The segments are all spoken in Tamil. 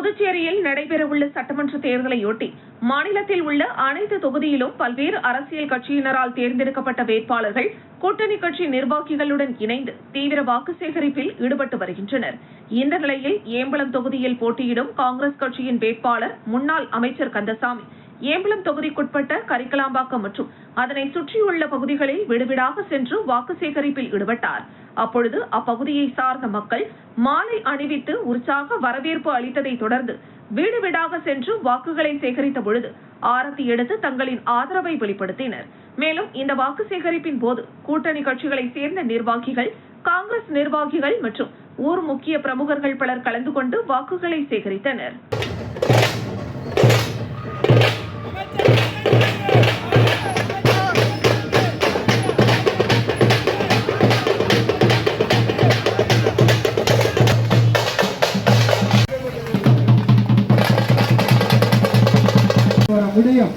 புதுச்சேரியில் நடைபெறவுள்ள சட்டமன்ற தேர்தலையொட்டி மாநிலத்தில் உள்ள அனைத்து தொகுதியிலும் பல்வேறு அரசியல் கட்சியினரால் தேர்ந்தெடுக்கப்பட்ட வேட்பாளர்கள் கூட்டணி கட்சி நிர்வாகிகளுடன் இணைந்து தீவிர வாக்கு சேகரிப்பில் ஈடுபட்டு வருகின்றனர். இந்த நிலையில் ஏம்பலம் தொகுதியில் போட்டியிடும் காங்கிரஸ் கட்சியின் வேட்பாளர் முன்னாள் அமைச்சர் கந்தசாமி ஏம்பலம் தொகுதிக்குட்பட்ட கரிக்கலாம்பாக்கம் மற்றும் அதனை சுற்றியுள்ள பகுதிகளில் வீடுவீடாக சென்று வாக்கு சேகரிப்பில் ஈடுபட்டார். அப்பொழுது அப்பகுதியை சார்ந்த மக்கள் மாலை அணிவித்து உற்சாக வரவேற்பு அளித்ததை தொடர்ந்து வீடு வீடாக சென்று வாக்குகளை சேகரித்த பொழுது ஆரத்தி எடுத்து தங்களின் ஆதரவை வெளிப்படுத்தினர். மேலும் இந்த வாக்கு சேகரிப்பின் போது கூட்டணி கட்சிகளை சேர்ந்த நிர்வாகிகள், காங்கிரஸ் நிர்வாகிகள் மற்றும் ஊர் முக்கிய பிரமுகர்கள் பலர் கலந்து கொண்டு வாக்குகளை சேகரித்தனர். முடியும்.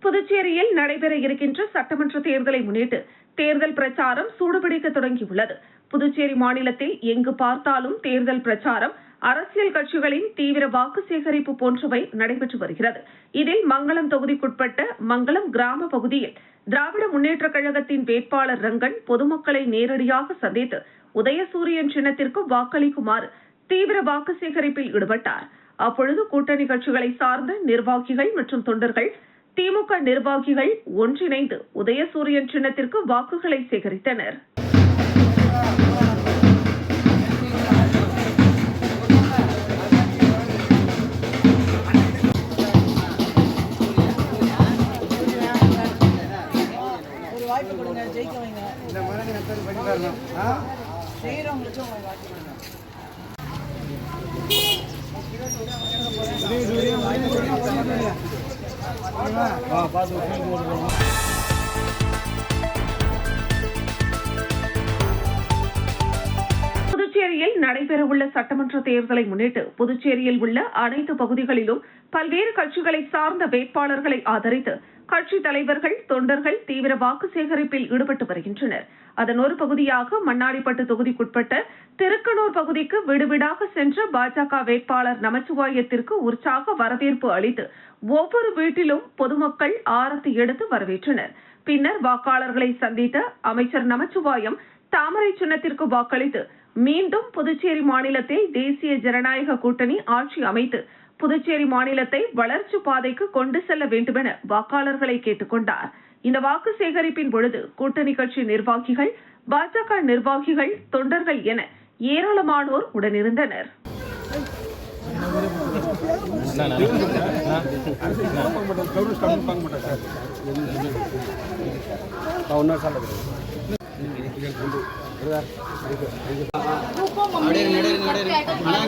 புதுச்சேரியில் நடைபெற இருக்கின்ற சட்டமன்ற தேர்தலை முன்னிட்டு தேர்தல் பிரச்சாரம் சூடுபிடிக்க தொடங்கியுள்ளது. புதுச்சேரி மாநிலத்தில் எங்கு பார்த்தாலும் தேர்தல் பிரச்சாரம், அரசியல் கட்சிகளின் தீவிர வாக்கு சேகரிப்பு போன்றவை நடைபெற்று வருகிறது. இதில் மங்களம் தொகுதிக்குட்பட்ட மங்களம் கிராம பகுதியில் திராவிட முன்னேற்றக் கழகத்தின் வேட்பாளர் ரங்கன் பொதுமக்களை நேரடியாக சந்தித்து உதயசூரியன் சின்னத்திற்கு வாக்களிக்குமாறு தீவிர வாக்கு சேகரிப்பில் ஈடுபட்டார். அப்பொழுது கூட்டணி கட்சிகளை சார்ந்த நிர்வாகிகள் மற்றும் தொண்டர்கள், திமுக நிர்வாகிகள் ஒன்றிணைந்து உதயசூரியன் சின்னத்திற்கு வாக்குகளை சேகரித்தனர். புதுச்சேரியில் நடைபெறவுள்ள சட்டமன்ற தேர்தலை முன்னிட்டு புதுச்சேரியில் உள்ள அனைத்து பகுதிகளிலும் பல்வேறு கட்சிகளை சார்ந்த வேட்பாளர்களை ஆதரித்து கட்சித் தலைவர்கள், தொண்டர்கள் தீவிர வாக்கு சேகரிப்பில் ஈடுபட்டு வருகின்றனர். அதன் ஒரு பகுதியாக மண்ணாடிப்பட்டு தொகுதிக்குட்பட்ட திருக்கனூர் பகுதிக்கு வீடுவீடாக சென்ற பாஜக வேட்பாளர் நமச்சிவாயத்திற்கு உற்சாக வரவேற்பு அளித்து ஒவ்வொரு வீட்டிலும் பொதுமக்கள் ஆரத்தி எடுத்து வரவேற்றனர். பின்னர் வாக்காளர்களை சந்தித்த அமைச்சர் நமச்சிவாயம் தாமரை சின்னத்திற்கு வாக்களித்து மீண்டும் புதுச்சேரி மாநிலத்தில் தேசிய ஜனநாயக கூட்டணி ஆட்சி அமைத்து புதுச்சேரி மாநிலத்தை வளர்ச்சி பாதைக்கு கொண்டு செல்ல வேண்டுமென வாக்காளர்களை கேட்டுக் கொண்டார். இந்த வாக்கு சேகரிப்பின் பொழுது கூட்டணி கட்சி நிர்வாகிகள், பாஜக நிர்வாகிகள், தொண்டர்கள் என ஏராளமானோர் உடனிருந்தனர்.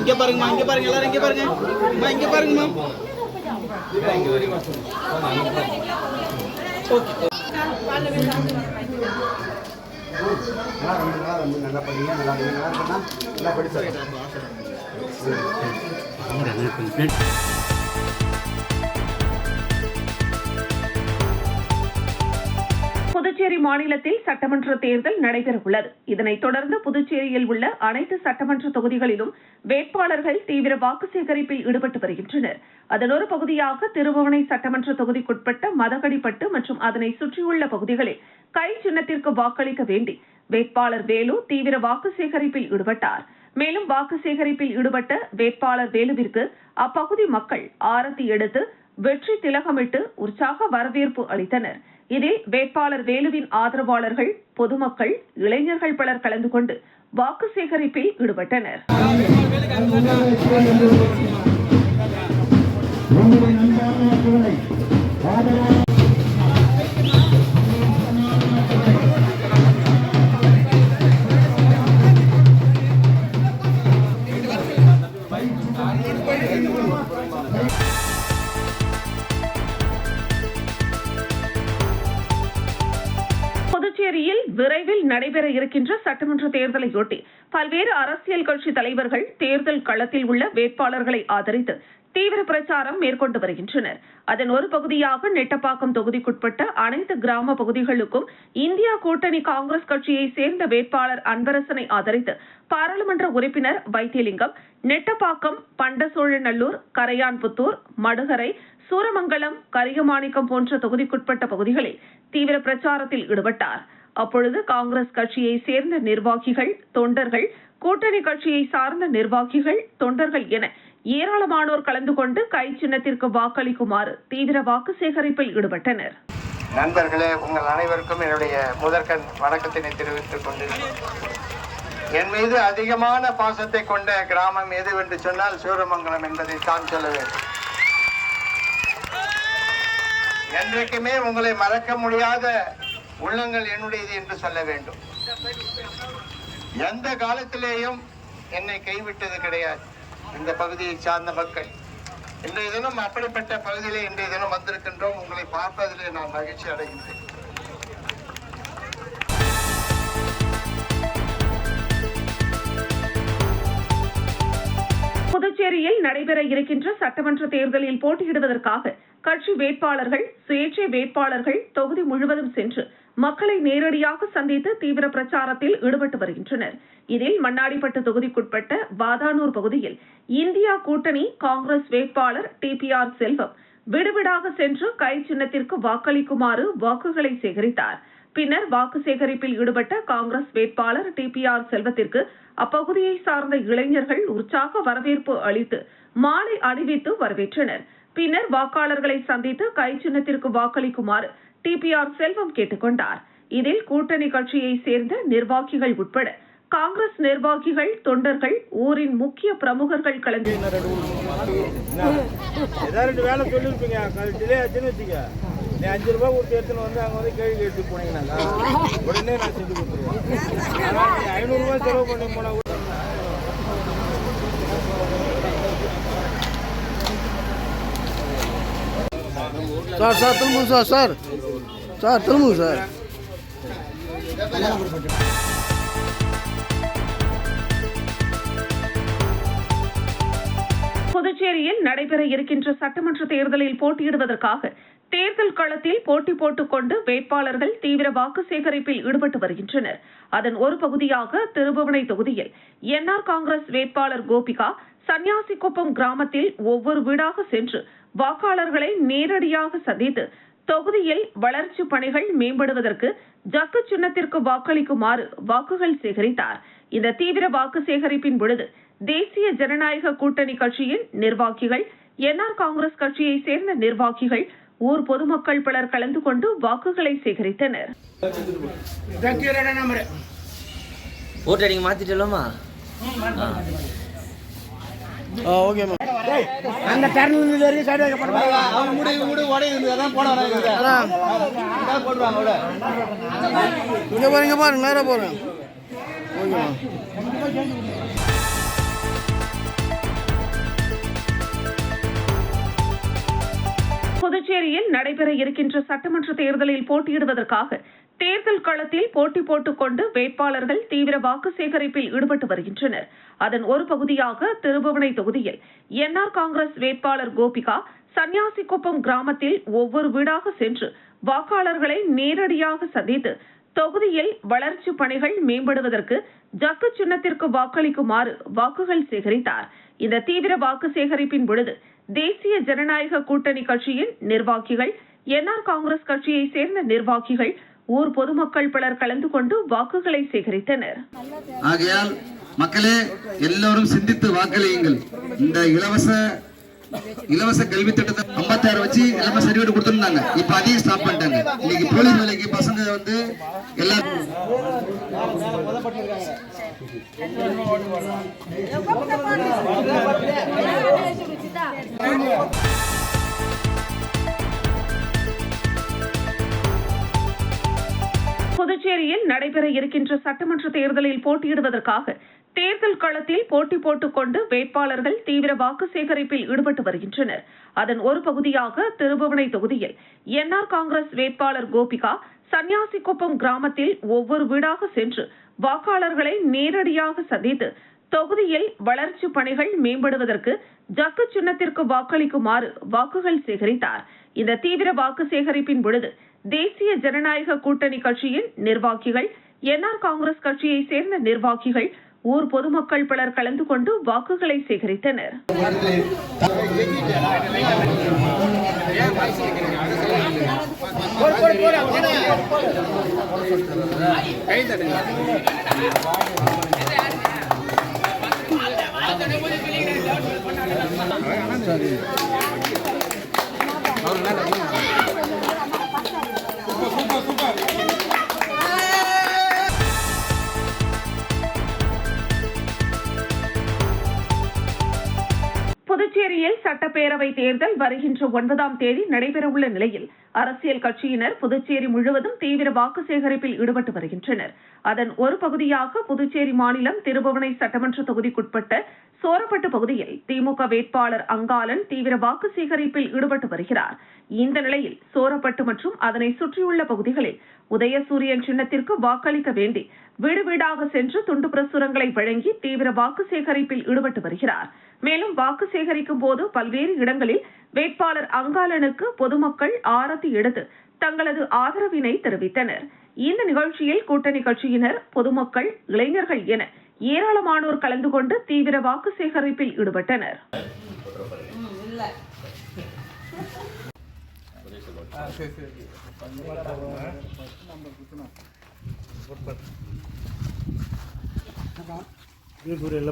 இங்க பாருங்க, இங்க பாருங்க, எல்லாரும் இங்க பாருங்க, இங்க பாருங்க. நல்லா படிங்க, நல்லா படிச்சு. புதுச்சேரி மாநிலத்தில் சட்டமன்ற தேர்தல் நடைபெறவுள்ளது. இதனைத் தொடர்ந்து புதுச்சேரியில் உள்ள அனைத்து சட்டமன்ற தொகுதிகளிலும் வேட்பாளர்கள் தீவிர வாக்கு சேகரிப்பில் ஈடுபட்டு வருகின்றனர். அதன் ஒரு பகுதியாக திருபுவனை சட்டமன்ற தொகுதிக்குட்பட்ட மதகடிப்பட்டு மற்றும் அதனை சுற்றியுள்ள பகுதிகளில் கை சின்னத்திற்கு வாக்களிக்க வேண்டி வேட்பாளர் வேலு தீவிர வாக்கு சேகரிப்பில் ஈடுபட்டார். மேலும் வாக்கு சேகரிப்பில் ஈடுபட்ட வேட்பாளர் வேலுவிற்கு அப்பகுதி மக்கள் ஆரத்தி எடுத்து வெற்றி திலகமிட்டு உற்சாக வரவேற்பு அளித்தனர். இதில் வேட்பாளர் வேலுவின் ஆதரவாளர்கள், பொதுமக்கள், இளைஞர்கள் பலர் கலந்து கொண்டு வாக்கு சேகரிப்பில் ஈடுபட்டனர். புதுச்சேரியில் விரைவில் நடைபெற இருக்கின்ற சட்டமன்ற தேர்தலையொட்டி பல்வேறு அரசியல் கட்சி தலைவர்கள் தேர்தல் களத்தில் உள்ள வேட்பாளர்களை ஆதரித்து தீவிர பிரச்சாரம் மேற்கொண்டு வருகின்றனர். அதன் ஒரு பகுதியாக நெட்டப்பாக்கம் தொகுதிக்குட்பட்ட அனைத்து கிராம பகுதிகளுக்கும் இந்தியா கூட்டணி காங்கிரஸ் கட்சியை சேர்ந்த வேட்பாளர் அன்பரசனை ஆதரித்து பாராளுமன்ற உறுப்பினர் வைத்தியலிங்கம் நெட்டப்பாக்கம், பண்டசோழநல்லூர், கரையான்புத்தூர், மடுகரை, சூரமங்கலம், கரியமாணிக்கம் போன்ற தொகுதிக்குட்பட்ட பகுதிகளில் தீவிர பிரச்சாரத்தில் ஈடுபட்டார். அப்பொழுது காங்கிரஸ் கட்சியை சேர்ந்த நிர்வாகிகள், தொண்டர்கள், கூட்டணி கட்சியை சார்ந்த நிர்வாகிகள், தொண்டர்கள் என ஏராளமானோர் கலந்து கொண்டு கை சின்னத்திற்கு வாக்களிக்குமாறு தீவிர வாக்கு சேகரிப்பில் ஈடுபட்டனர். நண்பர்களே, உங்கள் அனைவருக்கும் என்னுடைய முதற்கண் வணக்கத்தினை தெரிவித்துக் கொண்டு, என் மீது அதிகமான பாசத்தை கொண்ட கிராமம் எதுவென்று சொன்னால் சூரமங்கலம் என்பதை தான் சொல்ல வேண்டும். என்றைக்குமே உங்களை மறக்க முடியாத உள்ளங்கள் என்னுடையது என்று சொல்ல வேண்டும். எந்த காலத்திலேயும் என்னை கைவிட்டது கிடையாது இந்த பகுதியை சார்ந்த மக்கள். இன்றைய தினம் அப்படிப்பட்ட பகுதியிலே இன்றைய தினம் வந்திருக்கின்றோம். உங்களை பார்ப்பதிலே நான் மகிழ்ச்சி அடைகின்றேன். புதுச்சேரியில் நடைபெற இருக்கின்ற சட்டமன்ற தேர்தலில் போட்டியிடுவதற்காக கட்சி வேட்பாளர்கள், சுயேட்சை வேட்பாளர்கள் தொகுதி முழுவதும் சென்று மக்களை நேரடியாக சந்தித்து தீவிர பிரச்சாரத்தில் ஈடுபட்டு வருகின்றனர். இதில் மண்ணாடிப்பட்டு தொகுதிக்குட்பட்ட வாதானூர் பகுதியில் இந்தியா கூட்டணி காங்கிரஸ் வேட்பாளர் TPR செல்வம் விடுவிடாக சென்று கை சின்னத்திற்கு வாக்களிக்குமாறு வாக்குகளை சேகரித்தார். பின்னர் வாக்கு சேகரிப்பில் ஈடுபட்ட காங்கிரஸ் வேட்பாளர் TPR செல்வத்திற்கு அப்பகுதியை சார்ந்த இளைஞர்கள் உற்சாக வரவேற்பு அளித்து மாலை அணிவித்து வரவேற்றனர். பின்னர் வாக்காளர்களை சந்தித்து கை சின்னத்திற்கு வாக்களிக்குமாறு TPR செல்வம் கேட்டுக் கொண்டார். இதில் கூட்டணி கட்சியை சேர்ந்த நிர்வாகிகள் உட்பட காங்கிரஸ் நிர்வாகிகள், தொண்டர்கள், ஊரின் முக்கிய பிரமுகர்கள் கலந்து நீ 5 ரூபாய் கொடுத்து எடுத்துன்னு வந்து அங்கே வந்து கேள்வி கேட்டு போனீங்கன்னாக்கா உடனே நான் செஞ்சு கொடுத்துருவேன். ஆனால் 500 ரூபாய் செலவு பண்ணி போனால் கூட சார் திரும்புங்க சார் திரும்புங்க சார். புதுச்சேரியில் நடைபெற இருக்கின்ற சட்டமன்ற தேர்தலில் போட்டியிடுவதற்காக தேர்தல் களத்தில் போட்டி போட்டுக் கொண்டு வேட்பாளர்கள் தீவிர வாக்கு சேகரிப்பில் ஈடுபட்டு வருகின்றனர். அதன் ஒரு பகுதியாக திருபுவனை தொகுதியில் NR காங்கிரஸ் வேட்பாளர் கோபிகா சன்னியாசிக்குப்பம் கிராமத்தில் ஒவ்வொரு வீடாக சென்று வாக்காளர்களை நேரடியாக சந்தித்து தொகுதியில் வளர்ச்சி பணிகள் மேம்படுவதற்கு ஜக்கு சின்னத்திற்கு வாக்களிக்குமாறு வாக்குகள் சேகரித்தார். இந்த தீவிர வாக்கு சேகரிப்பின் பொழுது தேசிய ஜனநாயக கூட்டணி கட்சியின் நிர்வாகிகள், NR காங்கிரஸ் கட்சியை சேர்ந்த நிர்வாகிகள், ஊர் பொதுமக்கள் பலர் கலந்து கொண்டு வாக்குகளை சேகரித்தனர். அந்த டர்னிங் வரைக்கும் சைடு வைக்கப்படுவாங்க. அவங்க முடி உடையுது, அதான் போட வராங்க போடுவாங்க. இங்க பாருங்க நேரா போறேன். ஓகேமா. புதுச்சேரியில் நடைபெற இருக்கின்ற சட்டமன்ற தேர்தலில் போட்டியிடுவதற்காக தேர்தல் களத்தில் போட்டி போட்டுக் கொண்டு வேட்பாளர்கள் தீவிர வாக்கு சேகரிப்பில் ஈடுபட்டு வருகின்றனர். அதன் ஒரு பகுதியாக திருபுவனை தொகுதியில் NR காங்கிரஸ் வேட்பாளர் கோபிகா சன்னியாசிக்குப்பம் கிராமத்தில் ஒவ்வொரு வீடாக சென்று வாக்காளர்களை நேரடியாக சந்தித்து தொகுதியில் வளர்ச்சி பணிகள் மேம்படுவதற்கு ஜக்கு சின்னத்திற்கு வாக்களிக்குமாறு வாக்குகள் சேகரித்தார். இந்த தீவிர வாக்கு சேகரிப்பின் பொழுது தேசிய ஜனநாயக கூட்டணி கட்சியின் நிர்வாகிகள், NR காங்கிரஸ் கட்சியை சேர்ந்த நிர்வாகிகள், ஊர் பொதுமக்கள் பலர் கலந்து கொண்டு வாக்குகளை சேகரித்தனர். ஆகையால் மக்களே எல்லோரும் சிந்தித்து வாக்களியுங்கள். இந்த இலவச கல்வி திட்டத்தை 56 வச்சு இலவச சர்டிபிகேட் கொடுத்துருந்தாங்க. இப்ப அதையும் ஸ்டாப் பண்ணிட்டாங்க. இன்னைக்கு போலீஸ் வேலைக்கு பசங்க வந்து எல்லாரும் புதுச்சேரியில் நடைபெற இருக்கின்ற சட்டமன்ற தேர்தலில் போட்டியிடுவதற்காக தேர்தல் களத்தில் போட்டி போட்டுக் கொண்டு வேட்பாளர்கள் தீவிர வாக்கு சேகரிப்பில் ஈடுபட்டு வருகின்றனர். அதன் ஒரு பகுதியாக திருபுவனை தொகுதியில் NR காங்கிரஸ் வேட்பாளர் கோபிகா சன்னியாசிக்குப்பம் கிராமத்தில் ஒவ்வொரு வீடாக சென்று வாக்காளர்களை நேரடியாக சந்தித்து தொகுதியில் வளர்ச்சி பணிகள் மேம்படுவதற்கு ஜக்கு சின்னத்திற்கு வாக்களிக்குமாறு வாக்குகள் சேகரித்தார். இந்த தீவிர வாக்கு சேகரிப்பின் பொழுது தேசிய ஜனநாயக கூட்டணி கட்சியின் நிர்வாகிகள், என்ஆர் காங்கிரஸ் கட்சியை சேர்ந்த நிர்வாகிகள், ஊர் பொதுமக்கள் பலர் கலந்து கொண்டு வாக்குகளை சேகரித்தனர். புதுச்சேரியில் சட்டப்பேரவை தேர்தல் வருகின்ற 9ஆம் தேதி நடைபெறவுள்ள நிலையில் அரசியல் கட்சியினர் புதுச்சேரி முழுவதும் தீவிர வாக்கு சேகரிப்பில் ஈடுபட்டு வருகின்றனர். அதன் ஒரு பகுதியாக புதுச்சேரி மாநிலம் திருபுவனை சட்டமன்ற தொகுதிக்குட்பட்ட சோரப்பட்டு பகுதியில் திமுக வேட்பாளர் அங்காளன் தீவிர வாக்கு சேகரிப்பில் ஈடுபட்டு வருகிறார். இந்த நிலையில் சோரப்பட்டு மற்றும் அதனை சுற்றியுள்ள பகுதிகளில் உதயசூரியன் சின்னத்திற்கு வாக்களிக்க வேண்டி வீடு வீடாக சென்று துண்டு பிரசுரங்களை வழங்கி தீவிர வாக்கு சேகரிப்பில் ஈடுபட்டு வருகிறார். மேலும் வாக்கு சேகரிக்கும் போது பல்வேறு இடங்களில் வேட்பாளர் அங்காளனுக்கு பொதுமக்கள் ஆரத்தி எடுத்து தங்களது ஆதரவினை தெரிவித்தனர். இந்த நிகழ்ச்சியில் கூட்டணி கட்சியினர், பொதுமக்கள், இளைஞர்கள் என ஏராளமானோர் கலந்து கொண்டு தீவிர வாக்கு சேகரிப்பில் ஈடுபட்டனர்.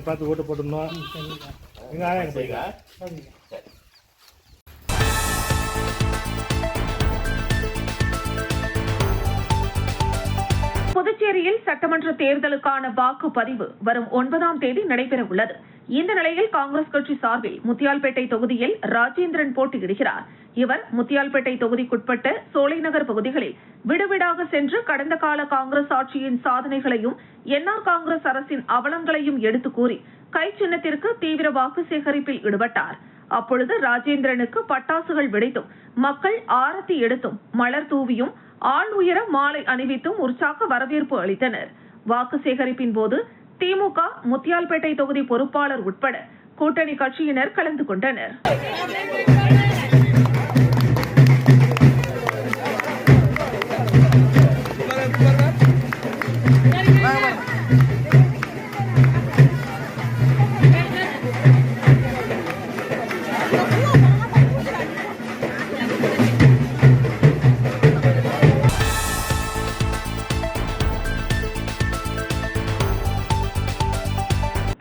பார்த்து ஓட்டு போட்டுருந்தோம். புதுச்சேரியில் சட்டமன்ற தேர்தலுக்கான வாக்குப்பதிவு வரும் 9ஆம் தேதி நடைபெற உள்ளது. இந்த நிலையில் காங்கிரஸ் கட்சி சார்பில் முத்தியால்பேட்டை தொகுதியில் ராஜேந்திரன் போட்டியிடுகிறார். இவர் முத்தியால்பேட்டை தொகுதிக்குட்பட்ட சோலைநகர் பகுதிகளில் விடுவிடாக சென்று கடந்த கால காங்கிரஸ் ஆட்சியின் சாதனைகளையும் என்ஆர் காங்கிரஸ் அரசின் அவலங்களையும் எடுத்து கூறி கை சின்னத்திற்கு தீவிர வாக்கு சேகரிப்பில் ஈடுபட்டார். அப்பொழுது ராஜேந்திரனுக்கு பட்டாசுகள் வெடித்தும், மக்கள் ஆரத்தி எடுத்தும், மலர் தூவியும், ஆள் உயர மாலை அணிவித்தும் உற்சாக வரவேற்பு அளித்தனர். வாக்கு சேகரிப்பின் போது திமுக முத்தியால்பேட்டை தொகுதி பொறுப்பாளர் உட்பட கூட்டணி கட்சியினர் கலந்து கொண்டனர்.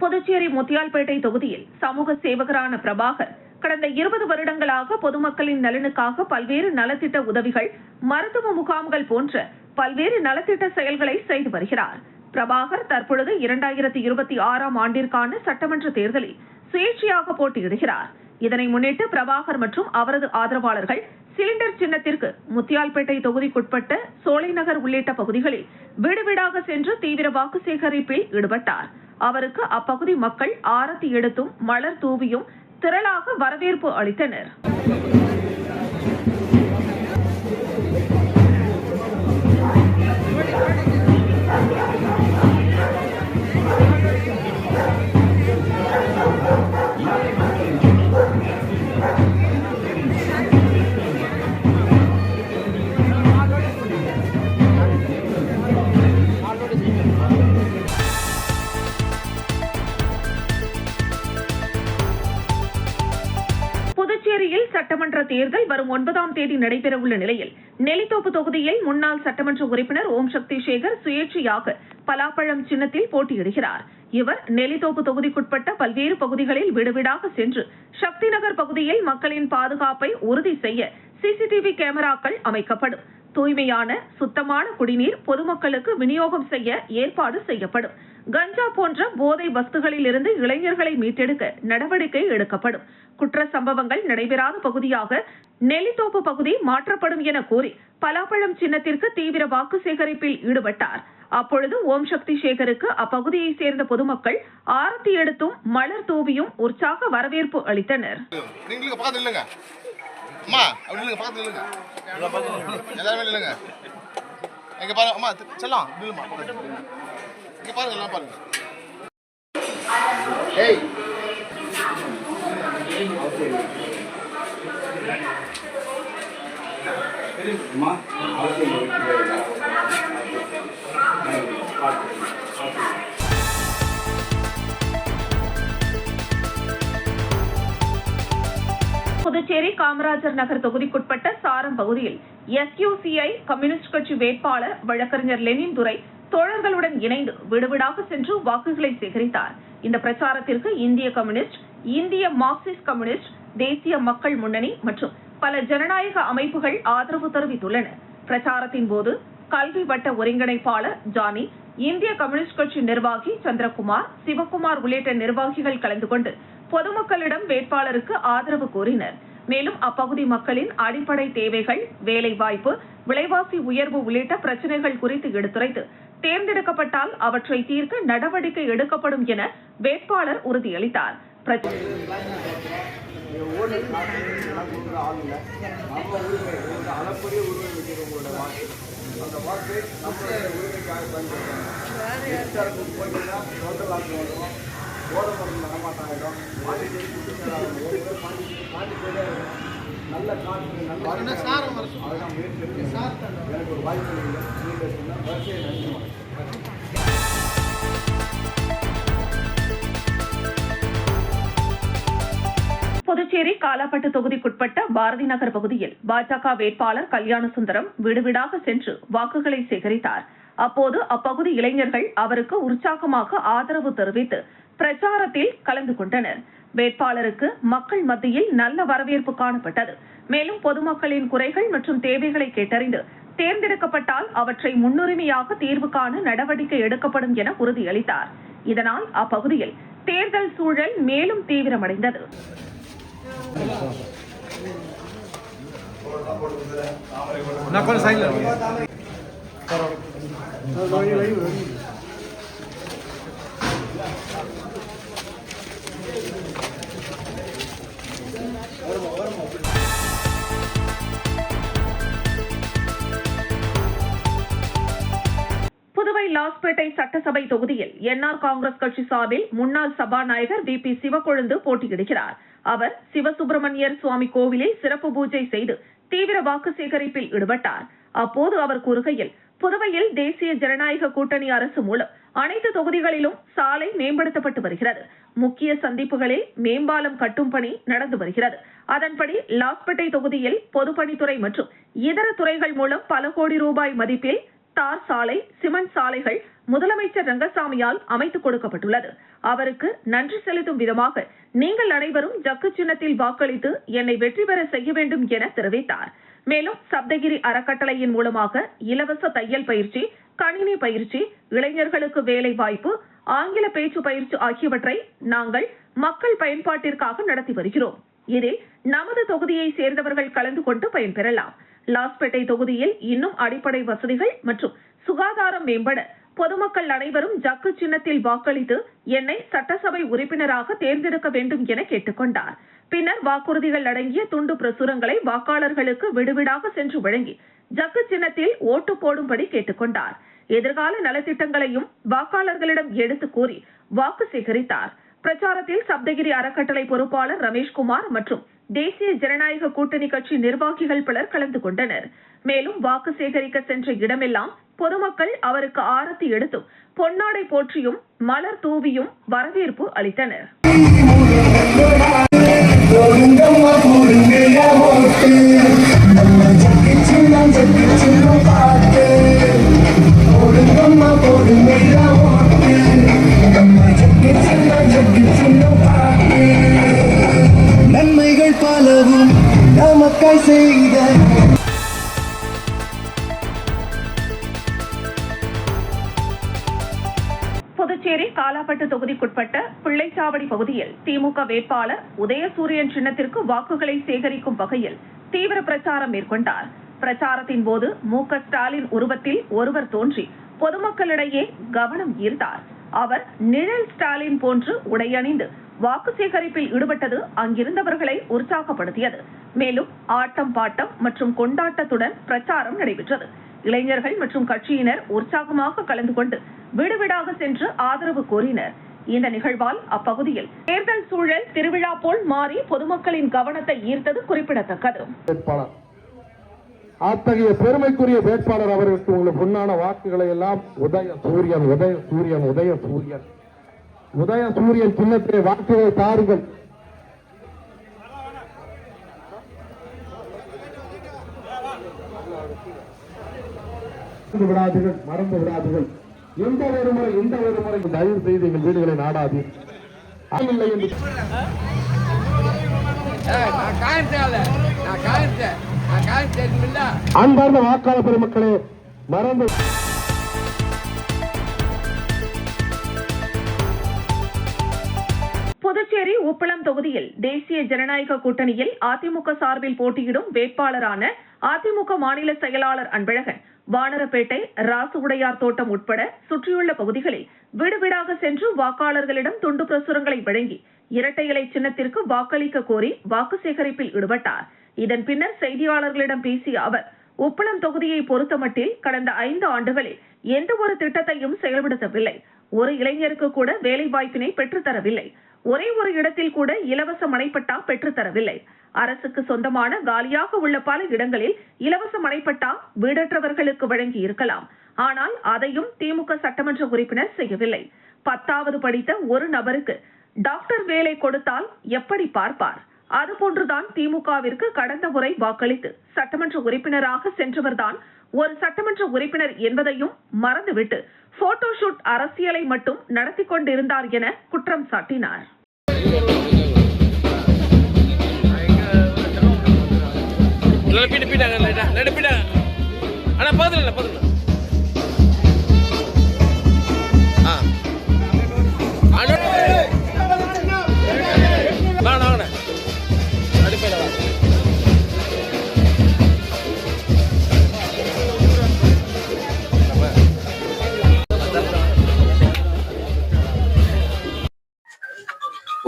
புதுச்சேரி முத்தியால்பேட்டை தொகுதியில் சமூக சேவகரான பிரபாகர் கடந்த 20 வருடங்களாக பொதுமக்களின் நலனுக்காக பல்வேறு நலத்திட்ட உதவிகள், மருத்துவ முகாம்கள் போன்ற பல்வேறு நலத்திட்ட செயல்களை செய்து வருகிறார். பிரபாகர் தற்பொழுது 2026ஆம் ஆண்டிற்கான சட்டமன்ற தேர்தலில் சுயேட்சையாக போட்டியிடுகிறார். இதனை முன்னிட்டு பிரபாகர் மற்றும் அவரது ஆதரவாளர்கள் சிலிண்டர் சின்னத்திற்கு முத்தியால்பேட்டை தொகுதிக்குட்பட்ட சோலைநகர் உள்ளிட்ட பகுதிகளில் வீடு வீடாக சென்று தீவிர வாக்கு சேகரிப்பில் ஈடுபட்டார். அவருக்கு அப்பகுதி மக்கள் ஆரத்தி எடுத்தும், மலர் தூவியும் திரளாக வரவேற்பு அளித்தனர். புதுச்சேரியில் சட்டமன்ற தேர்தல் வரும் 9ஆம் தேதி நடைபெறவுள்ள நிலையில் நெல்லித்தோப்பு தொகுதியில் முன்னாள் சட்டமன்ற உறுப்பினர் ஓம் சக்தி சேகர் சுயேட்சையாக பலாப்பழம் சின்னத்தில் போட்டியிடுகிறார். இவர் நெல்லித்தோப்பு தொகுதிக்குட்பட்ட பல்வேறு பகுதிகளில் வீடுவீடாக சென்று சக்தி நகர் பகுதியில் மக்களின் பாதுகாப்பை உறுதி செய்ய சிசிடிவி கேமராக்கள் அமைக்கப்படும். தூய்மையான சுத்தமான குடிநீர் பொதுமக்களுக்கு விநியோகம் செய்ய ஏற்பாடு செய்யப்படும். கஞ்சா போன்ற போதை வஸ்துகளில் இருந்து இளைஞர்களை மீட்டெடுக்க நடவடிக்கை எடுக்கப்படும். குற்ற சம்பவங்கள் நடைபெறாத பகுதியாக நெல்லித்தோப்பு பகுதி மாற்றப்படும் என கூறி பலாப்பழம் சின்னத்திற்கு தீவிர வாக்கு சேகரிப்பில் ஈடுபட்டார். அப்பொழுது ஓம் சக்தி சேகருக்கு அப்பகுதியை சேர்ந்த பொதுமக்கள் ஆரத்தி எடுத்தும், மலர் தூவியும் உற்சாக வரவேற்பு அளித்தனர். அம்மா அப்படி இல்லைங்க, பக்கத்துல இல்லைங்க, எல்லாருமே இல்லைங்க. இங்க பாருங்க அம்மா செல்லம் நில்லுமா இங்க பாருங்க எல்லாம் பாருங்க ஏய் அம்மா புதுச்சேரி காமராஜர் நகர் தொகுதிக்குட்பட்ட சாரம் பகுதியில் SUCI கம்யூனிஸ்ட் கட்சி வேட்பாளர் வழக்கறிஞர் லெனின் துரை தோழர்களுடன் இணைந்து வீடுவீடாக சென்று வாக்குகளை சேகரித்தார். இந்த பிரச்சாரத்திற்கு இந்திய கம்யூனிஸ்ட், இந்திய மார்க்சிஸ்ட் கம்யூனிஸ்ட், தேசிய மக்கள் முன்னணி மற்றும் பல ஜனநாயக அமைப்புகள் ஆதரவு தெரிவித்துள்ளன. பிரச்சாரத்தின் போது கல்வி வட்ட ஒருங்கிணைப்பாளர் ஜானி, இந்திய கம்யூனிஸ்ட் கட்சி நிர்வாகி சந்திரகுமார், சிவகுமார் உள்ளிட்ட நிர்வாகிகள் கலந்து கொண்டு பொதுமக்களிடம் வேட்பாளருக்கு ஆதரவு கோரினர். மேலும் அப்பகுதி மக்களின் அடிப்படை தேவைகள், வேலைவாய்ப்பு, விலைவாசி உயர்வு உள்ளிட்ட பிரச்சனைகள் குறித்து எடுத்துரைத்து தேர்ந்தெடுக்கப்பட்டால் அவற்றை தீர்க்க நடவடிக்கை எடுக்கப்படும் என வேட்பாளர் உறுதியளித்தார். நல்ல காற்று நல்ல அதுதான் முயற்சி எனக்கு ஒரு வாய்ப்பு நீங்கள் சொன்ன வரிசையை நன்றி. புதுச்சேரி காலாப்பட்டு தொகுதிக்குட்பட்ட பாரதி நகர் பகுதியில் பாஜக வேட்பாளர் கல்யாண சுந்தரம் வீடுவீடாக சென்று வாக்குகளை சேகரித்தார். அப்போது அப்பகுதி இளைஞர்கள் அவருக்கு உற்சாகமாக ஆதரவு தெரிவித்து பிரச்சாரத்தில் கலந்து கொண்டனர். வேட்பாளருக்கு மக்கள் மத்தியில் நல்ல வரவேற்பு காணப்பட்டது. மேலும் பொதுமக்களின் குறைகள் மற்றும் தேவைகளை கேட்டறிந்து தேர்ந்தெடுக்கப்பட்டால் அவற்றை முன்னுரிமையாக தீர்வு காண நடவடிக்கை எடுக்கப்படும் என உறுதியளித்தார். இதனால் அப்பகுதியில் தேர்தல் சூழல் மேலும் தீவிரமடைந்தது. புதுவை லாஸ்பேட்டை சட்டசபை தொகுதியில் என்ஆர் காங்கிரஸ் கட்சி சார்பில் முன்னாள் சபாநாயகர் VP சிவக்கொழுந்து போட்டியிடுகிறார். அவர் சிவசுப்பிரமணியர் சுவாமி கோவிலில் சிறப்பு பூஜை செய்து தீவிர வாக்கு சேகரிப்பில் ஈடுபட்டார். அப்போது அவர் கூறுகையில், புதுவையில் தேசிய ஜனநாயக கூட்டணி அரசு மூலம் அனைத்து தொகுதிகளிலும் சாலை மேம்படுத்தப்பட்டு வருகிறது. முக்கிய சந்திப்புகளில் மேம்பாலம் கட்டும் பணி நடந்து வருகிறது. அதன்படி லாஸ்பேட்டை தொகுதியில் பொதுப்பணித்துறை மற்றும் இதர துறைகள் மூலம் பல கோடி ரூபாய் மதிப்பில் தார் சாலை, சிமெண்ட் சாலைகள் முதலமைச்சர் ரங்கசாமியால் அமைத்துக் கொடுக்கப்பட்டுள்ளது. அவருக்கு நன்றி செலுத்தும் விதமாக நீங்கள் அனைவரும் ஜக்கு சின்னத்தில் வாக்களித்து என்னை வெற்றி பெற செய்ய வேண்டும் என தெரிவித்தார். மேலும் சப்தகிரி அறக்கட்டளையின் மூலமாக இலவச தையல் பயிற்சி, கணினி பயிற்சி, இளைஞர்களுக்கு வேலை வாய்ப்பு, ஆங்கில பேச்சு பயிற்சி ஆகியவற்றை நாங்கள் மக்கள் பயன்பாட்டிற்காக நடத்தி வருகிறோம். இதில் நமது தொகுதியை சேர்ந்தவர்கள் கலந்து கொண்டு பயன்பெறலாம். லாஸ்பேட்டை தொகுதியில் இன்னும் அடிப்படை வசதிகள் மற்றும் சுகாதாரம் மேம்பட பொதுமக்கள் அனைவரும் ஜக்கு சின்னத்தில் வாக்களித்து என்னை சட்டசபை உறுப்பினராக தேர்ந்தெடுக்க வேண்டும் என கேட்டுக் கொண்டார். பின்னர் வாக்குறுதிகள் அடங்கிய துண்டு பிரசுரங்களை வாக்காளர்களுக்கு விடுவிடாக சென்று வழங்கி ஜக்கு சின்னத்தில் ஓட்டு போடும்படி கேட்டுக் கொண்டார். எதிர்கால நலத்திட்டங்களையும் வாக்காளர்களிடம் எடுத்து கூறி வாக்கு சேகரித்தார். பிரச்சாரத்தில் சப்தகிரி அறக்கட்டளை பொறுப்பாளர் ரமேஷ்குமார் மற்றும் தேசிய ஜனநாயக கூட்டணி கட்சி நிர்வாகிகள் பலர் கலந்து கொண்டனர். மேலும் வாக்கு சேகரிக்க சென்ற இடமெல்லாம் பொதுமக்கள் அவருக்கு ஆரத்தி எடுத்தும் பொன்னாடை போற்றியும் மலர் தூவியும் வரவேற்பு அளித்தனர். நன்மைகள் பலவும் நமக்காய் செய்த புதுச்சேரி காலாப்பட்டு தொகுதிக்குட்பட்ட பிள்ளைச்சாவடி பகுதியில் திமுக வேட்பாளர் உதயசூரியன் சின்னத்திற்கு வாக்குகளை சேகரிக்கும் வகையில் தீவிர பிரச்சாரம் மேற்கொண்டார். பிரச்சாரத்தின் போது MK ஸ்டாலின் உருவத்தில் ஒருவர் தோன்றி பொதுமக்களிடையே கவனம் ஈர்த்தார். அவர் நிழல் ஸ்டாலின் போன்று உடையணிந்து வாக்கு சேகரிப்பில் ஈடுபட்டது அங்கிருந்தவர்களை உற்சாகப்படுத்தியது. மேலும் ஆட்டம் பாட்டம் மற்றும் கொண்டாட்டத்துடன் பிரச்சாரம் நடைபெற்றது. இளைஞர்கள் மற்றும் கட்சியினர் உற்சாகமாக கலந்து கொண்டு வீடு வீடாக சென்று ஆதரவு கோரினர். இந்த நிகழ்வால் அப்பகுதியில் தேர்தல் சூழல் திருவிழா போல் மாறி பொதுமக்களின் கவனத்தை ஈர்த்தது குறிப்பிடத்தக்கது. அத்தகைய பெருமைக்குரிய வேட்பாளர் அவர்களுக்கு உங்கள் பொன்னான வாக்குகளை எல்லாம் உதய சூரியன் சின்னத்திலே வாக்குகளை தாருங்கள். மறந்து விடாதீர்கள். எந்த ஒரு முறை தயவு செய்து எங்கள் வீடுகளை நாடாதீர். இல்லை என்று அன்பார்ந்த வாக்காளர் பெருமக்களே, மறந்து புதுச்சேரி உப்பளம் தொகுதியில் தேசிய ஜனநாயக கூட்டணியில் அதிமுக சார்பில் போட்டியிடும் வேட்பாளரான அதிமுக மாநில செயலாளர் அன்பழகன் வானரப்பேட்டை, ராசு உடையார் தோட்டம் உட்பட சுற்றியுள்ள பகுதிகளில் வீடு வீடாக சென்று வாக்காளர்களிடம் துண்டு பிரசுரங்களை வழங்கி இரட்டை இலை சின்னத்திற்கு வாக்களிக்க கோரி வாக்கு சேகரிப்பில் ஈடுபட்டார். இதன் பின்னர் செய்தியாளர்களிடம் பேசிய அவர், உப்பளம் தொகுதியை பொறுத்தமட்டில் கடந்த 5 ஆண்டுகளில் எந்த ஒரு திட்டத்தையும் செயல்படுத்தவில்லை. ஒரு இளைஞருக்கு கூட வேலை வாய்ப்பினை பெற்றுத்தரவில்லை. ஒரே ஒரு இடத்தில் கூட இலவச மனைப்பட்டா பெற்றுத்தரவில்லை. அரசுக்கு சொந்தமான காலியாக உள்ள பல இடங்களில் இலவச மனைப்பட்டா வீடற்றவர்களுக்கு வழங்கி இருக்கலாம். ஆனால் அதையும் திமுக சட்டமன்ற உறுப்பினர் செய்யவில்லை. 10வது படித்த ஒரு நபருக்கு டாக்டர் வேலை கொடுத்தால் எப்படி பார்ப்பார்? அதுபோன்றுதான் திமுகவிற்கு கடந்த முறை வாக்களித்து சட்டமன்ற உறுப்பினராக சென்றவர்தான் ஒரு சட்டமன்ற உறுப்பினர் என்பதையும் மறந்துவிட்டு போட்டோ ஷூட் அரசியலை மட்டும் நடத்தி கொண்டிருந்தார் என குற்றம் சாட்டினார்.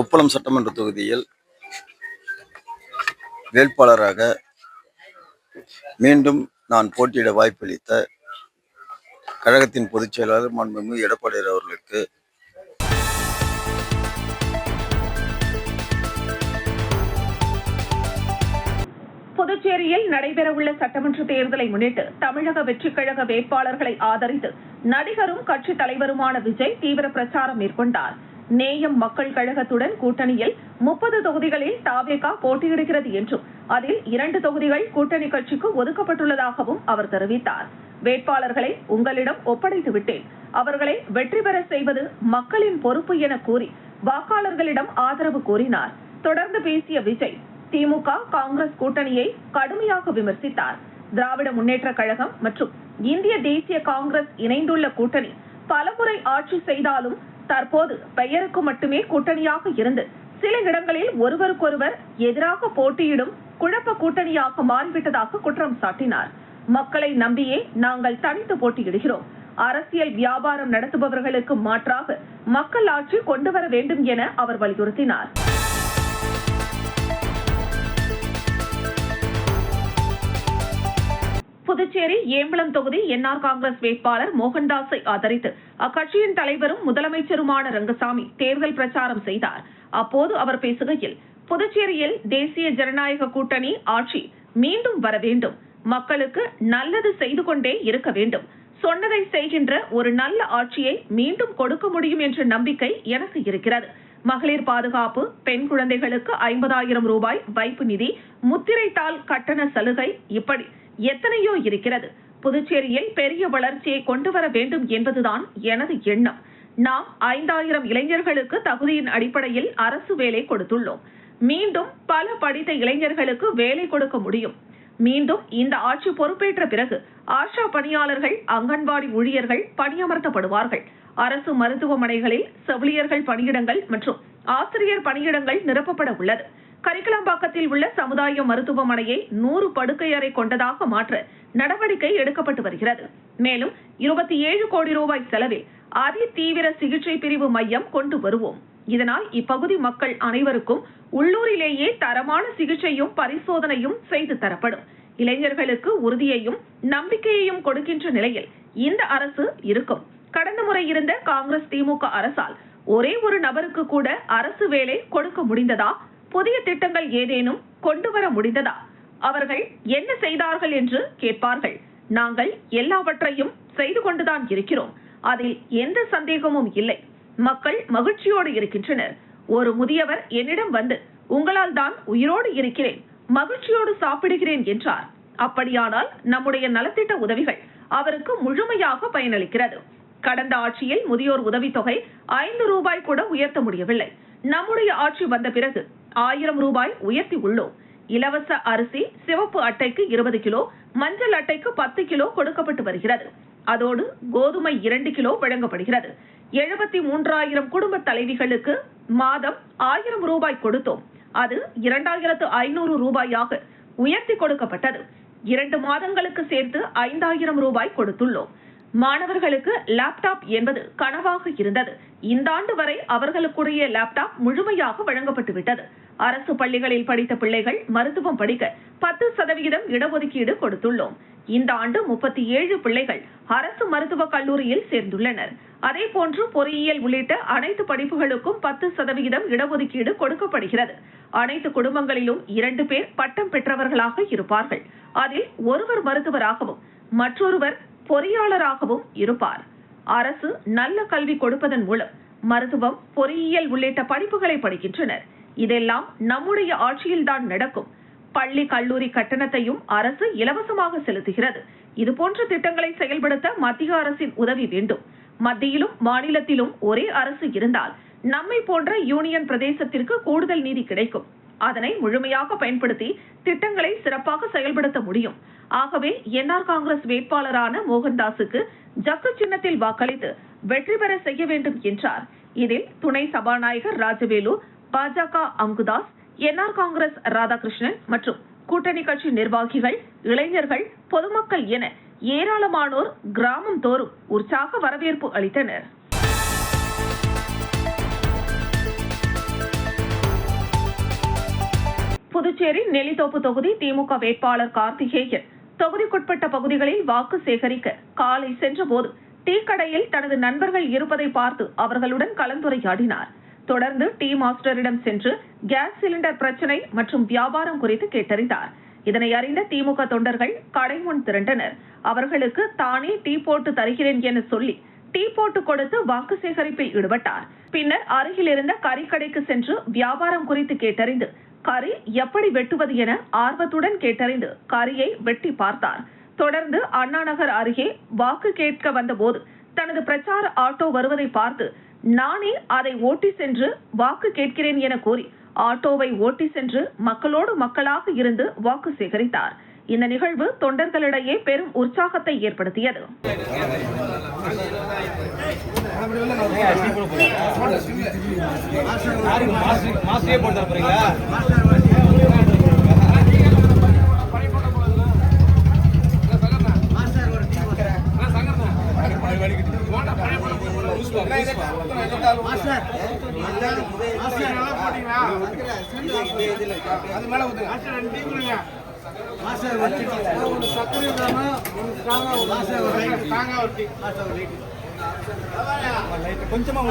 உப்பளம் சட்டமன்ற தொகுதியில் வேட்பாளராக மீண்டும் நான் போட்டியிட வாய்ப்பளித்த கழகத்தின் பொதுச் செயலாளர் மாண்புமிகு எடப்பாடி அவர்களுக்கு புதுச்சேரியில் நடைபெறவுள்ள சட்டமன்ற தேர்தலை முன்னிட்டு தமிழக வெற்றிக் கழக வேட்பாளர்களை ஆதரித்து நடிகரும் கட்சித் தலைவருமான விஜய் தீவிர பிரச்சாரம் மேற்கொண்டார். நேயம் மக்கள் கழகத்துடன் கூட்டணியில் 30 தொகுதிகளில் தாவேகா போட்டியிடுகிறது என்றும் அதில் 2 தொகுதிகள் கூட்டணி கட்சிக்கு ஒதுக்கப்பட்டுள்ளதாகவும் அவர் தெரிவித்தார். வேட்பாளர்களை உங்களிடம் ஒப்படைத்து விட்டேன், அவர்களை வெற்றி பெற செய்வது மக்களின் பொறுப்பு என கூறி வாக்காளர்களிடம் ஆதரவு கோரினார். தொடர்ந்து பேசிய விஜய் திமுக காங்கிரஸ் கூட்டணியை கடுமையாக விமர்சித்தார். திராவிட முன்னேற்ற கழகம் மற்றும் இந்திய தேசிய காங்கிரஸ் இணைந்துள்ள கூட்டணி பலமுறை ஆட்சி செய்தாலும் தற்போது பெயருக்கு மட்டுமே கூட்டணியாக இருந்து சில இடங்களில் ஒருவருக்கொருவர் எதிராக போட்டியிடும் குழப்ப கூட்டணியாக மாறிவிட்டதாக குற்றம் சாட்டினார். மக்களை நம்பியே நாங்கள் தனித்து போட்டியிடுகிறோம். அரசியல் வியாபாரம் நடத்துபவர்களுக்கு மாற்றாக மக்கள் ஆட்சி கொண்டு வர வேண்டும் என அவர் வலியுறுத்தினார். புதுச்சேரி ஏம்பலம் தொகுதி என்ஆர் காங்கிரஸ் வேட்பாளர் மோகன்தாஸை ஆதரித்து அக்கட்சியின் தலைவரும் முதலமைச்சருமான ரங்கசாமி தேர்தல் பிரச்சாரம் செய்தார். அப்போது அவர் பேசுகையில், புதுச்சேரியில் தேசிய ஜனநாயக கூட்டணி ஆட்சி மீண்டும் வர வேண்டும், மக்களுக்கு நல்லது செய்து கொண்டே இருக்க வேண்டும், சொன்னதை செய்கின்ற ஒரு நல்ல ஆட்சியை மீண்டும் கொடுக்க முடியும் என்ற நம்பிக்கை எனக்கு இருக்கிறது. மகளிர் பாதுகாப்பு, பெண் குழந்தைகளுக்கு 50,000 ரூபாய் வைப்பு நிதி, முத்திரைத்தாள் கட்டண சலுகை, இப்படி எத்தனையோ இருக்கிறது. புதுச்சேரியில் பெரிய வளர்ச்சியை கொண்டு வர வேண்டும் என்பதுதான் எனது எண்ணம். நாம் 5,000 இளைஞர்களுக்கு தகுதியின் அடிப்படையில் அரசு வேலை கொடுத்துள்ளோம். மீண்டும் பல படித்த இளைஞர்களுக்கு வேலை கொடுக்க முடியும். மீண்டும் இந்த ஆட்சி பொறுப்பேற்ற பிறகு ஆஷா பணியாளர்கள், அங்கன்வாடி ஊழியர்கள் பணியமர்த்தப்படுவார்கள். அரசு மருத்துவமனைகளில் செவிலியர்கள் பணியிடங்கள் மற்றும் ஆசிரியர் பணியிடங்கள் நிரப்பப்பட உள்ளது. கரிக்கலாம்பாக்கத்தில் உள்ள சமுதாய மருத்துவமனையை 100 படுக்கை அறை கொண்டதாக மாற்ற நடவடிக்கை எடுக்கப்பட்டு வருகிறது. மேலும் 27 கோடி ரூபாய் செலவில் அதி தீவிர சிகிச்சை பிரிவு மையம் கொண்டு வருவோம். இதனால் இப்பகுதி மக்கள் அனைவருக்கும் உள்ளூரிலேயே தரமான சிகிச்சையும் பரிசோதனையும் செய்து தரப்படும். இளைஞர்களுக்கு உறுதியையும் நம்பிக்கையையும் கொடுக்கின்ற நிலையில் இந்த அரசு இருக்கும். கடந்த முறை இருந்த காங்கிரஸ் திமுக அரசால் ஒரே ஒரு நபருக்கு கூட அரசு வேலை கொடுக்க முடிந்ததா? புதிய திட்டங்கள் ஏதேனும் கொண்டு வர முடிந்ததா? அவர்கள் என்ன செய்தார்கள் என்று கேட்பார்கள். நாங்கள் எல்லாவற்றையும் செய்து கொண்டுதான் இருக்கிறோம். அதில் எந்த சந்தேகமும் இல்லை. மக்கள் மகிழ்ச்சியோடு இருக்கின்றனர். ஒரு முதியவர் என்னிடம் வந்து, உங்களால் தான் உயிரோடு இருக்கிறேன், மகிழ்ச்சியோடு சாப்பிடுகிறேன் என்றார். அப்படியானால் நம்முடைய நலத்திட்ட உதவிகள் அவருக்கு முழுமையாக பயனளிக்கிறது. கடந்த ஆட்சியில் முதியோர் உதவித்தொகை 5 ரூபாய் கூட உயர்த்த முடியவில்லை. நம்முடைய ஆட்சி வந்த பிறகு 1000 ரூபாய் உயர்த்தி உள்ளோம். இலவச அரிசி சிவப்பு அட்டைக்கு 20 கிலோ, மஞ்சள் அட்டைக்கு 10 கிலோ கொடுக்கப்பட்டு வருகிறது. அதோடு கோதுமை 2 கிலோ வழங்கப்படுகிறது. 73,000 குடும்ப தலைவிகளுக்கு மாதம் 1000 ரூபாய் கொடுத்தோம். அது 2,500 ரூபாயாக உயர்த்தி கொடுக்கப்பட்டது. 2 மாதங்களுக்கு சேர்த்து 5,000 ரூபாய் கொடுத்துள்ளோம். மாணவர்களுக்கு லேப்டாப் என்பது கனவாக இருந்தது. இந்த ஆண்டு வரை அவர்களுக்குரிய லேப்டாப் முழுமையாக வழங்கப்பட்டு விட்டது. அரசு பள்ளிகளில் படித்த பிள்ளைகள் மருத்துவம் படிக்க 10% இடஒதுக்கீடு கொடுத்துள்ளோம். இந்த ஆண்டு 37 பிள்ளைகள் அரசு மருத்துவக் கல்லூரியில் சேர்ந்துள்ளனர். அதேபோன்று பொறியியல் உள்ளிட்ட அனைத்து படிப்புகளுக்கும் 10% இடஒதுக்கீடு கொடுக்கப்படுகிறது. அனைத்து குடும்பங்களிலும் 2 பேர் பட்டம் பெற்றவர்களாக இருப்பார்கள். அதில் ஒருவர் மருத்துவராகவும் மற்றொருவர் பொறியாளராகவும் இருப்பார். அரசு நல்ல கல்வி கொடுப்பதன் மூலம் மருத்துவம், பொறியியல் உள்ளிட்ட படிப்புகளை படிக்கின்றனர். இதெல்லாம் நம்முடைய ஆட்சியில்தான் நடக்கும். பள்ளி கல்லூரி கட்டணத்தையும் அரசு இலவசமாக செலுத்துகிறது. இதுபோன்ற திட்டங்களை செயல்படுத்த மத்திய அரசின் உதவி வேண்டும். மத்தியிலும் மாநிலத்திலும் ஒரே அரசு இருந்தால் நம்மை போன்ற யூனியன் பிரதேசத்திற்கு கூடுதல் நிதி கிடைக்கும். அதனை முழுமையாக பயன்படுத்தி திட்டங்களை சிறப்பாக செயல்படுத்த முடியும். ஆகவே என்ஆர் காங்கிரஸ் வேட்பாளரான மோகன்தாஸுக்கு ஜக்கு சின்னத்தில் வாக்களித்து வெற்றி பெற செய்ய வேண்டும் என்றார். இதில் துணை சபாநாயகர் ராஜவேலு, பாஜக அங்குதாஸ், என்ஆர் காங்கிரஸ் ராதாகிருஷ்ணன் மற்றும் கூட்டணி கட்சி நிர்வாகிகள், இளைஞர்கள், பொதுமக்கள் என ஏராளமானோர் கிராமம் தோறும் உற்சாக வரவேற்பு அளித்தனர். புதுச்சேரி நெல்லித்தோப்பு தொகுதி திமுக வேட்பாளர் கார்த்திகேயன் தொகுதிக்குட்பட்ட பகுதிகளில் வாக்கு சேகரிக்க காலை சென்றபோது டீ கடையில் தனது நண்பர்கள் இருப்பதை பார்த்து அவர்களுடன் கலந்துரையாடினார். தொடர்ந்து டீ மாஸ்டரிடம் சென்று கேஸ் சிலிண்டர் பிரச்சனை மற்றும் வியாபாரம் குறித்து கேட்டறிந்தார். இதனை அறிந்த திமுக தொண்டர்கள் கடை முன் திரண்டனர். அவர்களுக்கு தானே டீ போட்டு தருகிறேன் என சொல்லி டீ போட்டு கொடுத்து வாக்கு சேகரிப்பில் ஈடுபட்டார். பின்னர் அருகில் இருந்த கறிக்கடைக்கு சென்று வியாபாரம் குறித்து கேட்டறிந்து கறி எப்படி வெட்டுவது என ஆர்வத்துடன் கேட்டறிந்து கறியை வெட்டி பார்த்தார். தொடர்ந்து அண்ணா நகர் அருகே வாக்கு கேட்க வந்தபோது தனது பிரச்சார ஆட்டோ வருவதை பார்த்து நானே அதை ஓட்டி சென்று வாக்கு கேட்கிறேன் என கூறி ஆட்டோவை ஓட்டி சென்று மக்களோடு மக்களாக இருந்து வாக்கு சேகரித்தார். இந்த நிகழ்வு தொண்டர்களிடையே பெரும் உற்சாகத்தை ஏற்படுத்தியது. கொஞ்சமா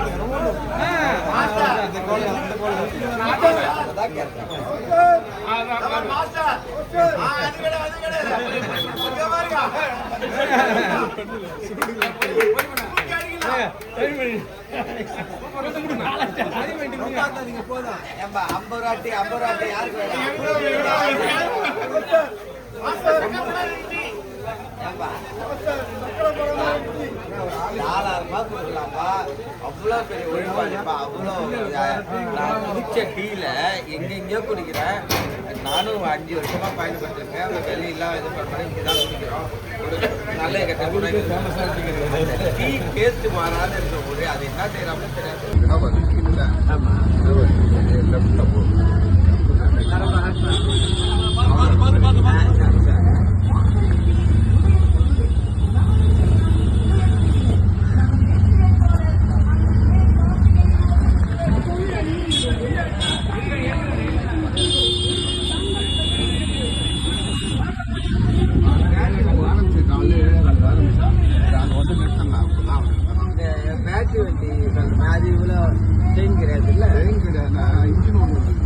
அவ்வளோ பெரிய ஒழிப்பாடுப்பா. அவ்வளோ நான் குடிச்ச டீல எங்கெங்கயோ குடிக்கிறேன். நானும் 5 வருஷமா பயன்படுத்திருக்கேன். அந்த வெளியெல்லாம் இது பண்ண இங்கதான் குடிக்கிறோம். நல்ல கட்ட டீ டேஸ்ட் மாறாத இருக்க போது அது என்ன செய்யறாங்கன்னு தெரியாது. அது இவ்வளோ செயின் கிடையாது இல்லை செயின் கிடையாது, இன்ஜின் ஒன்று